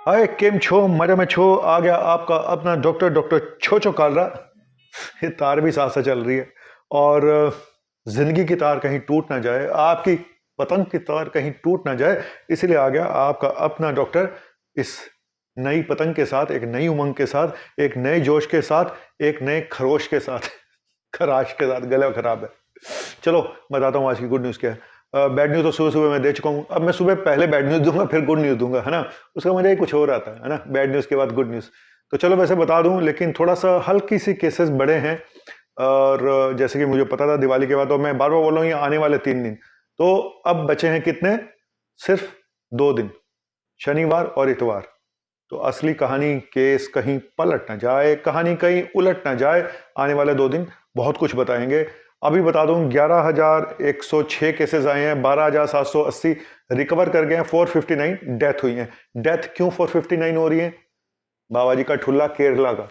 हाय केम छो मजा में छो आ गया आपका अपना डॉक्टर छो छो कालरा। ये तार भी साथ से चल रही है और जिंदगी की तार कहीं टूट ना जाए, आपकी पतंग की तार कहीं टूट ना जाए, इसलिए आ गया आपका अपना डॉक्टर इस नई पतंग के साथ, एक नई उमंग के साथ, एक नए जोश के साथ, एक नए खरोश के साथ खराश के साथ। गला खराब है। चलो बताता हूँ आज की गुड न्यूज़ क्या है। बैड न्यूज़ तो सुबह सुबह मैं दे चुका हूँ, अब मैं सुबह पहले बैड न्यूज़ दूंगा फिर गुड न्यूज़ दूंगा, है ना। उसका मजा ही कुछ और आता है ना, बैड न्यूज़ के बाद गुड न्यूज़। तो चलो वैसे बता दूं, लेकिन थोड़ा सा हल्की सी केसेस बड़े हैं। और जैसे कि मुझे पता था दिवाली के बाद, तो मैं बार बार बोल रहा हूँ ये आने वाले 3 दिन। तो अब बचे हैं कितने, सिर्फ 2 दिन, शनिवार और इतवार। तो असली कहानी केस कहीं पलट ना जाए, कहानी कहीं उलट ना जाए, आने वाले 2 दिन बहुत कुछ बताएंगे। अभी बता दूं 11,106 केसेस आए हैं, 12,780 रिकवर कर गए हैं, 459 डेथ हुई हैं। डेथ क्यों 459 हो रही है? बाबा जी का ठुल्ला केरला का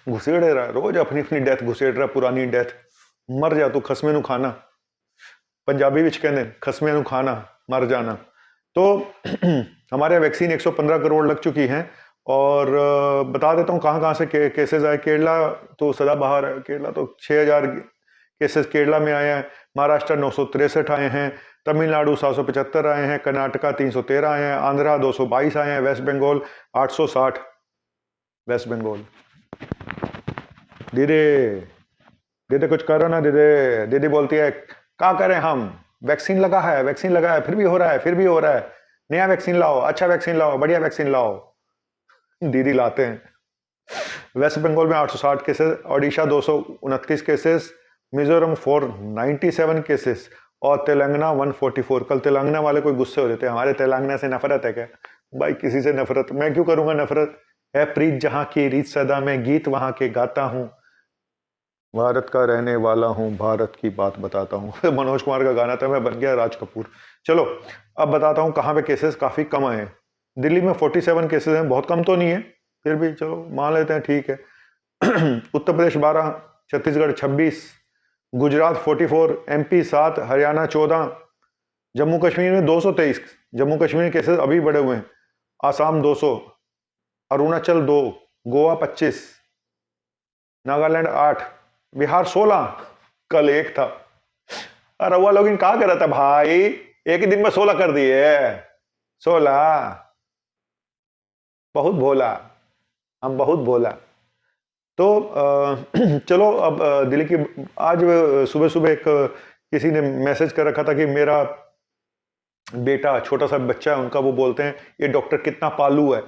घुसेड़ रहा है, रोज अपनी अपनी डेथ घुसेड़ रहा है, पुरानी डेथ। मर जा तू खसमे नु खाना, पंजाबी विच कहते खसमे नु खाना, मर जाना। तो हमारे यहाँ वैक्सीन 115 करोड़ लग चुकी हैं। और बता देता हूँ कहाँ कहाँ से केसेस आए। केरला तो सदाबहार है, केरला तो 6,000 केसेस केरला में आए हैं। महाराष्ट्र 963 आए हैं, तमिलनाडु 775 आए हैं, कर्नाटका 313 आए हैं, आंध्रा 222 आए हैं, वेस्ट बंगाल 860। वेस्ट बंगाल दीदी, दीदी कुछ करो ना दीदी। दीदी बोलती है क्या करें हम, वैक्सीन लगा है, वैक्सीन लगा है, फिर भी हो रहा है, फिर भी हो रहा है। नया वैक्सीन लाओ, अच्छा वैक्सीन लाओ, बढ़िया वैक्सीन लाओ। दीदी लाते हैं। वेस्ट बंगाल में 860 cases, Odisha 229 cases, Mizoram 497 cases और तेलंगाना 144। कल तेलंगाना वाले कोई गुस्से हो रहे थे, हमारे तेलंगाना से नफरत है क्या? भाई किसी से नफरत मैं क्यों करूंगा? नफरत है प्रीत जहां की, रीत सदा मैं गीत वहां के गाता हूं, भारत का रहने वाला हूं, भारत की बात बताता हूं। मनोज कुमार का गाना था, मैं बन गया राज कपूर। चलो अब बताता हूं कहां पे केसेस काफी कम आए हैं। दिल्ली में 47 केसेस हैं, बहुत कम तो नहीं है, फिर भी चलो मान लेते हैं, ठीक है। उत्तर प्रदेश 12, छत्तीसगढ़ 26, गुजरात 44, एमपी 7, हरियाणा 14, जम्मू कश्मीर में 223, जम्मू कश्मीर में केसेस अभी बढ़े हुए हैं, आसाम 200, अरुणाचल 2, गोवा 25, नागालैंड 8, बिहार 16, कल 1 था। अरे रउआ लोग कहा कर रहा था भाई, एक ही दिन में 16 कर दिए, 16। बहुत भोला, हम बहुत भोला। तो चलो अब दिल्ली की, आज सुबह सुबह एक किसी ने मैसेज कर रखा था कि मेरा बेटा छोटा सा बच्चा है उनका, वो बोलते हैं ये डॉक्टर कितना पालू है।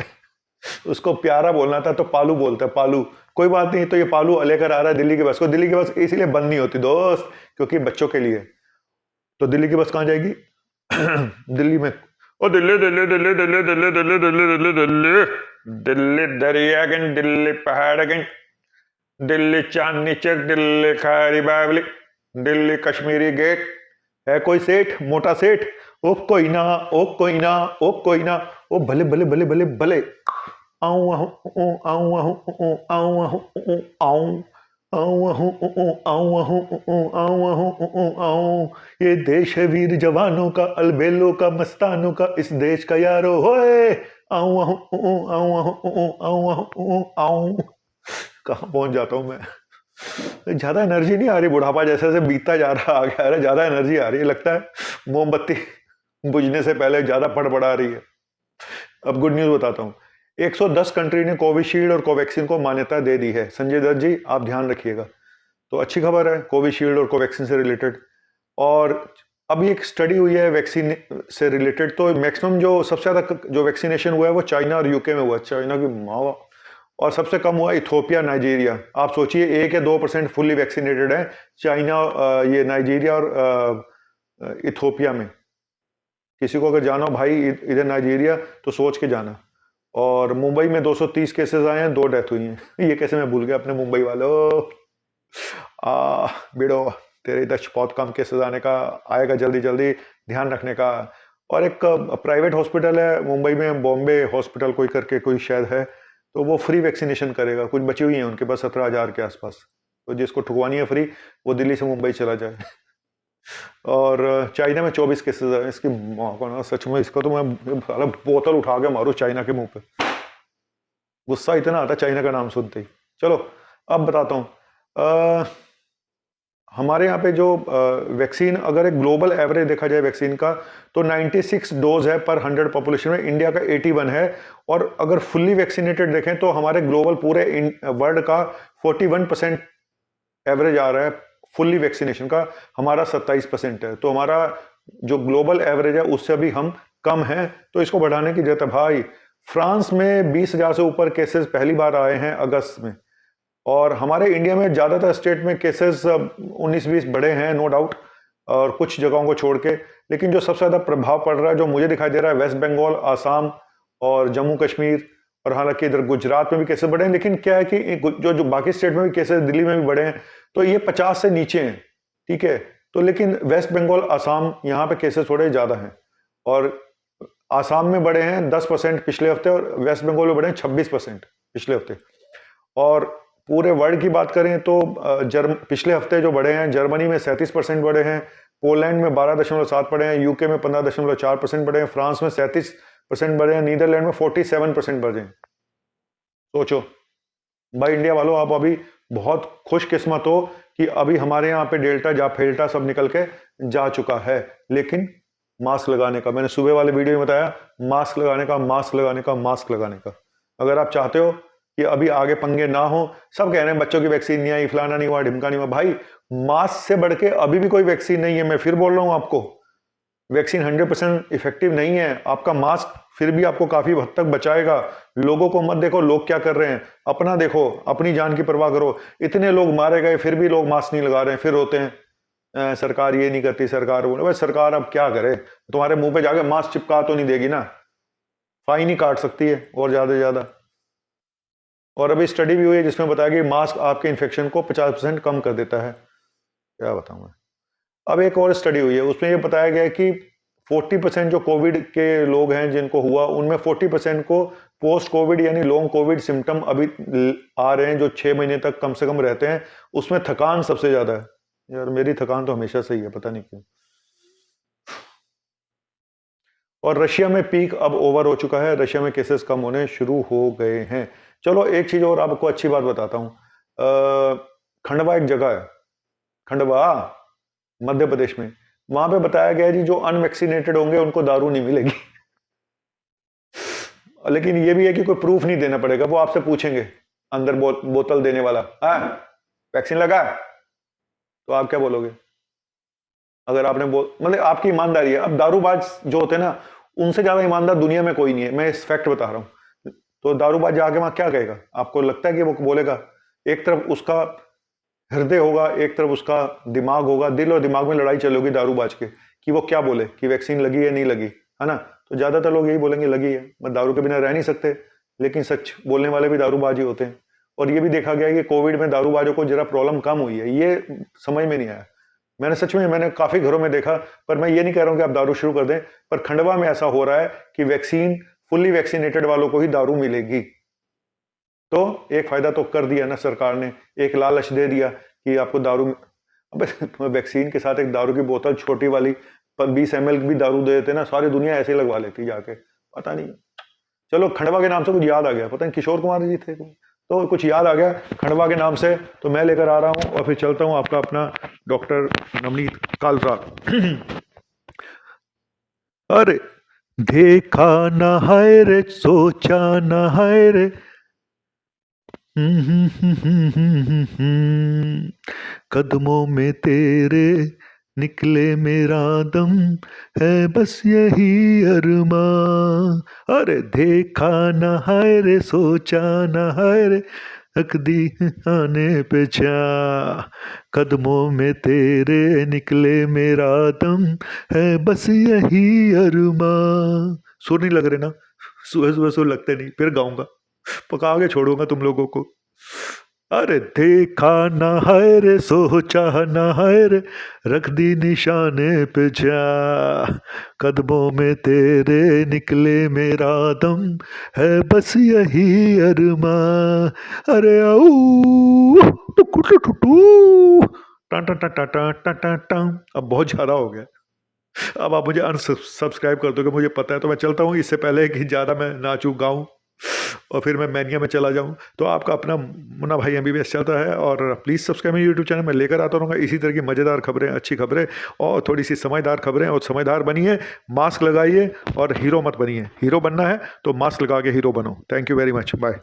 उसको प्यारा बोलना था तो पालू बोलता है, पालू। कोई बात नहीं, तो ये पालू लेकर आ रहा है दिल्ली की बस को। दिल्ली की बस इसीलिए बंद नहीं होती दोस्त, क्योंकि बच्चों के लिए। तो दिल्ली की बस कहाँ जाएगी? दिल्ली में, ओ दिल्ली दिल्ली दिल्ली दिल्ली दिल्ली दिल्ली दिल्ली दिल्ली दिल्ली, दिल्ली दरिया गंज, दिल्ली पहाड़ गंज, दिल्ली चांदनी चौक, दिल्ली खारी बावली, दिल्ली कश्मीरी गेट। है कोई सेठ, मोटा सेठ? ओ कोई ना, ओ कोई ना, ओ कोई ना, ओ भले भले भले भले भले। आऊं आऊं आऊं आऊं आऊं आऊं आऊं आऊं। ये देश है वीर जवानों का, अलबेलों का, मस्तानों का, इस देश का यारो होए। आऊं आऊं आऊं आऊं आऊं। कहाँ पहुंच जाता हूं मैं। ज्यादा एनर्जी नहीं आ रही, बुढ़ापा जैसे जैसे बीतता जा रहा आ गया है, ज्यादा एनर्जी आ रही है, लगता है मोमबत्ती बुझने से पहले ज्यादा फड़फड़ा रही है। अब गुड न्यूज बताता हूँ, 110 कंट्री ने कोविशील्ड और कोवैक्सीन को मान्यता दे दी है। संजय दत्त जी आप ध्यान रखिएगा। तो अच्छी खबर है कोविशील्ड और कोवैक्सीन से रिलेटेड। और अभी एक स्टडी हुई है वैक्सीन से रिलेटेड, तो मैक्सिमम जो सबसे ज़्यादा जो वैक्सीनेशन हुआ है वो चाइना और यूके में हुआ, चाइना की माँ। और सबसे कम हुआ इथोपिया, नाइजीरिया। आप सोचिए 1 या 2% फुल्ली वैक्सीनेटेड है चाइना, ये नाइजीरिया और इथोपिया में। किसी को अगर जाना हो भाई इधर नाइजीरिया, तो सोच के जाना। और मुंबई में 230 केसेस आए हैं, 2 डेथ हुई हैं। ये कैसे मैं भूल गया अपने मुंबई वालों। बिड़ो तेरे इधर बहुत कम केसेस आने का, आएगा जल्दी जल्दी, ध्यान रखने का। और एक प्राइवेट हॉस्पिटल है मुंबई में, बॉम्बे हॉस्पिटल कोई करके कोई शायद है, तो वो फ्री वैक्सीनेशन करेगा। कुछ बची हुई है उनके पास 17,000 के आसपास। तो जिसको ठुकवानी है फ्री, वो दिल्ली से मुंबई चला जाए। और चाइना में 24 केसेस है। इसकी माँ को ना, सच में इसको तो मैं साला बोतल उठा के मारूं चाइना के मुंह पे। गुस्सा इतना आता चाइना का नाम सुनते ही। चलो अब बताता हूँ। हमारे यहाँ पे जो वैक्सीन, अगर एक ग्लोबल एवरेज देखा जाए वैक्सीन का, तो 96 डोज है पर 100 पॉपुलेशन में। इंडिया का 81 है। और अगर फुल्ली वैक्सीनेटेड देखें तो हमारे ग्लोबल पूरे वर्ल्ड का 41% एवरेज आ रहा है फुल्ली वैक्सीनेशन का। हमारा 27% है। तो हमारा जो ग्लोबल एवरेज है उससे भी हम कम हैं। तो इसको बढ़ाने की जरूरत है भाई। फ्रांस में 20,000 से ऊपर केसेस पहली बार आए हैं अगस्त में। और हमारे इंडिया में ज़्यादातर स्टेट में केसेस 19-20 बढ़े हैं, नो डाउट, और कुछ जगहों को छोड़ के। लेकिन जो सबसे ज़्यादा प्रभाव पड़ रहा है, जो मुझे दिखाई दे रहा है, वेस्ट बंगाल, आसाम और जम्मू कश्मीर। और हालांकि इधर गुजरात में भी केसेस बढ़े हैं। लेकिन क्या है कि जो जो बाकी स्टेट में भी केसेस, दिल्ली में भी बढ़े हैं, तो ये 50 से नीचे हैं, ठीक है। तो लेकिन वेस्ट बंगाल, आसाम, यहाँ पे केसेस थोड़े ज़्यादा हैं। और आसाम में बढ़े हैं 10% पिछले हफ्ते, और वेस्ट बंगाल में बढ़े हैं 26% पिछले हफ्ते। और पूरे वर्ल्ड की बात करें तो पिछले हफ्ते जो बढ़े हैं, जर्मनी में 37% बढ़े हैं, पोलैंड में 12.7 बढ़े हैं, यूके में 15.4% बढ़े हैं, फ्रांस में 37% बढ़े हैं, नीदरलैंड में 47% बढ़े हैं। सोचो भाई, इंडिया वालों, आप अभी बहुत खुशकिस्मत हो कि अभी हमारे यहाँ पे डेल्टा फेल्टा सब निकल के जा चुका है। लेकिन मास्क लगाने का, मैंने सुबह वाले वीडियो में बताया, मास्क लगाने का, मास्क लगाने का, मास्क लगाने का। अगर आप चाहते हो कि अभी आगे पंगे ना हो, सब कह रहे हैं बच्चों की वैक्सीन नहीं आई, फलाना नहीं हुआ, ढिमका नहीं हुआ। भाई मास्क से बढ़ के अभी भी कोई वैक्सीन नहीं है। मैं फिर बोल रहा हूं आपको, वैक्सीन 100% इफेक्टिव नहीं है। आपका मास्क फिर भी आपको काफी हद तक बचाएगा। लोगों को मत देखो लोग क्या कर रहे हैं, अपना देखो, अपनी जान की परवाह करो। इतने लोग मारे गए फिर भी लोग मास्क नहीं लगा रहे हैं, फिर रोते हैं सरकार ये नहीं करती, सरकार वो। भाई सरकार अब क्या करे, तुम्हारे मुंह पे जाके मास्क चिपका तो नहीं देगी ना, फाइन ही काट सकती है और ज्यादा से ज्यादा। और अभी स्टडी भी हुई है जिसमें बताया कि मास्क आपके इन्फेक्शन को 50% कम कर देता है। क्या बताऊं मैं। अब एक और स्टडी हुई है, उसमें ये बताया गया है कि 40% जो कोविड के लोग हैं जिनको हुआ, उनमें 40% को पोस्ट कोविड यानी लॉन्ग कोविड सिम्टम अभी आ रहे हैं, जो 6 महीने तक कम से कम रहते हैं। उसमें थकान सबसे ज्यादा है। यार मेरी थकान तो हमेशा से ही है, पता नहीं क्यों। और रशिया में पीक अब ओवर हो चुका है, रशिया में केसेस कम होने शुरू हो गए हैं। चलो एक चीज और आपको अच्छी बात बताता हूं। खंडवा एक जगह है, खंडवा मध्य प्रदेश में, वहां पे बताया गया है जी जो अनवैक्सीनेटेड होंगे उनको दारू नहीं मिलेगी। लेकिन ये भी है कि कोई प्रूफ नहीं देना पड़ेगा, वो आपसे पूछेंगे अंदर बोतल देने वाला, वैक्सीन लगा है? तो आप क्या बोलोगे? अगर आपने मतलब आपकी ईमानदारी है। अब दारूबाज जो होते हैं ना, उनसे ज्यादा ईमानदार दुनिया में कोई नहीं है, मैं इस फैक्ट बता रहा हूं। तो दारूबाज जाके वहां क्या कहेगा? आपको लगता है कि वो बोलेगा? एक तरफ उसका हृदय होगा, एक तरफ उसका दिमाग होगा, दिल और दिमाग में लड़ाई चलेगी दारूबाज के, कि वो क्या बोले कि वैक्सीन लगी है नहीं लगी, है ना। तो ज्यादातर लोग यही बोलेंगे लगी है, मैं दारू के बिना रह नहीं सकते। लेकिन सच बोलने वाले भी दारूबाज ही होते हैं। और ये भी देखा गया है कि कोविड में दारूबाजों को जरा प्रॉब्लम कम हुई है, ये समझ में नहीं आया। मैंने सच में, मैंने काफी घरों में देखा। पर मैं ये नहीं कह रहा हूं कि आप दारू शुरू कर दें, पर खंडवा में ऐसा हो रहा है कि वैक्सीन, फुल्ली वैक्सीनेटेड वालों को ही दारू मिलेगी। तो एक फायदा तो कर दिया ना सरकार ने, एक लालच दे दिया कि आपको दारू। अब वैक्सीन के साथ एक दारू की बोतल छोटी वाली 20 ml भी दारू दे देते ना, सारी दुनिया ऐसे ही लगवा लेती जाके, पता नहीं। चलो खंडवा के नाम से कुछ याद आ गया, पता नहीं किशोर कुमार जी थे तो कुछ याद आ गया खंडवा के नाम से, तो मैं लेकर आ रहा हूं। और फिर चलता हूं आपका अपना डॉक्टर नवनीत कालरा। अरे देखा न है रे, सोचा न है रे, कदमों में तेरे निकले मेरा दम, है बस यही अरमा। अरे देखा न है रे, सोचा न है रे, रख दी आने पे चा, कदमों में तेरे निकले मेरा दम, है बस यही अरमा। सुर नहीं लग रहे ना, सुबह सुबह सुर लगते नहीं, फिर गाऊंगा, पका के छोड़ूंगा तुम लोगों को। अरे देखा न है रे, सोचा न है रे, रख दी निशाने पे जा, कदमों में तेरे निकले मेरा दम, है बस यही अरमा। अरे आओ टुकु टुटू टन टन टन टन टन टन टन टन। अब बहुत ज़्यादा हो गया, अब आप मुझे अनसब्सक्राइब कर दोगे मुझे पता है, तो मैं चलता हूँ इससे पहले कि ज़्यादा मैं नाचूँ गाऊँ और फिर मैं मैनिया में चला जाऊँ। तो आपका अपना मुन्ना भाई MBBS चलता है, और प्लीज़ सब्सक्राइब मेरे यूट्यूब चैनल में लेकर आता रहूँगा इसी तरह की मज़ेदार खबरें, अच्छी खबरें और थोड़ी सी समझदार खबरें। और समझदार बनिए, मास्क लगाइए और हीरो मत बनिए। हीरो बनना है तो मास्क लगा के हीरो बनो। Thank you very much, bye.